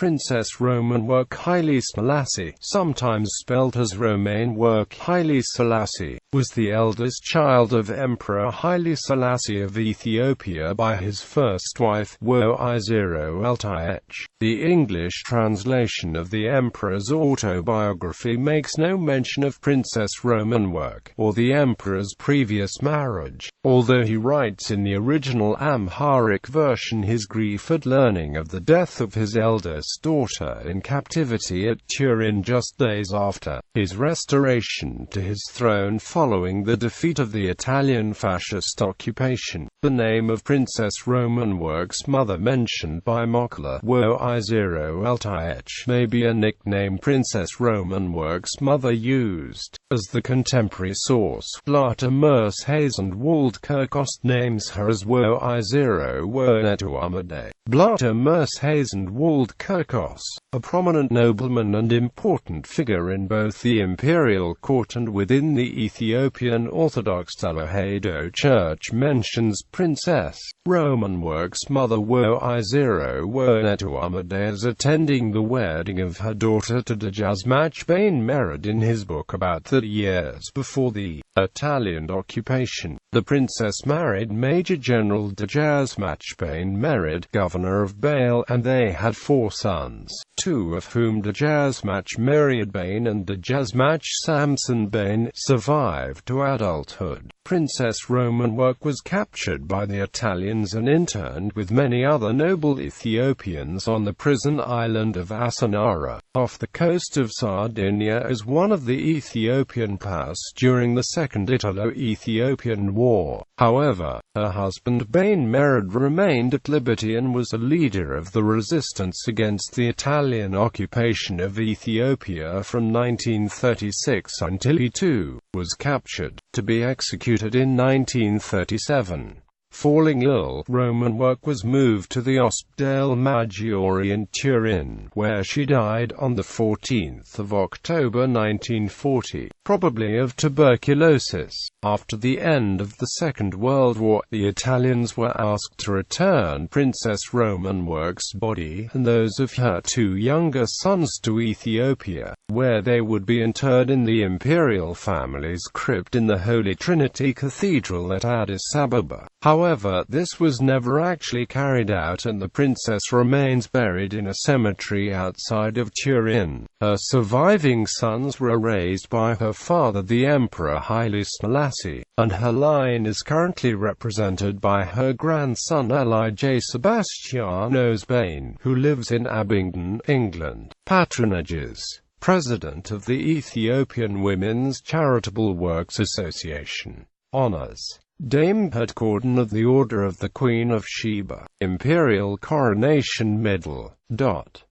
Princess Romanework Haile Selassie, sometimes spelt as Romane Work Haile Selassie, was the eldest child of Emperor Haile Selassie of Ethiopia by his first wife, Woizero Altayech. The English translation of the emperor's autobiography makes no mention of Princess Romanework, or the emperor's previous marriage, although he writes in the original Amharic version his grief at learning of the death of his eldest daughter in captivity at Turin just days after his restoration to his throne following the defeat of the Italian fascist occupation. The name of Princess Romanework's mother mentioned by Mockler, Woizero Altayech, may be a nickname Princess Romanework's mother used, as the contemporary source, Blata Merse Hazen Wolde Kirkos, names her as Woizero Woinetu Amede. Blata Merse Hazen Wolde Kirkos, a prominent nobleman and important figure in both the Imperial court and within the Ethiopian Orthodox Tewahedo Church, mentions Princess Romanework's mother Woizero Woinetu Amede as attending the wedding of her daughter to Dejazmatch Beyene Merid in his book about 30 years before the Italian occupation. The princess married Major General Dejazmatch Beyene Merid, governor of Bale, and they had 4 sons, 2 of whom, Dejazmatch Merid Beyene and Dejazmatch Samson Beyene, survived to adulthood. Princess Romanework was captured by the Italians and interned with many other noble Ethiopians on the prison island of Asanara, off the coast of Sardinia, as one of the Ethiopian PAS during the Second Italo-Ethiopian War. However, her husband Beyene Merid remained at liberty and was a leader of the resistance against the Italian occupation of Ethiopia from 1936 until he too was captured, to be executed in 1937. Falling ill, Romanework was moved to the Ospedale Maggiore in Turin, where she died on 14 October 1940, probably of tuberculosis. After the end of the Second World War, the Italians were asked to return Princess Romanework's body and those of her 2 younger sons to Ethiopia, where they would be interred in the Imperial family's crypt in the Holy Trinity Cathedral at Addis Ababa. However, this was never actually carried out, and the princess remains buried in a cemetery outside of Turin. Her surviving sons were raised by her father, the Emperor Haile Selassie, and her line is currently represented by her grandson Elijah Sebastianos Beyene, who lives in Abingdon, England. Patronages: President of the Ethiopian Women's Charitable Works Association. Honours: Dame Headcordon of the Order of the Queen of Sheba. Imperial Coronation Medal.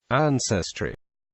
Ancestry.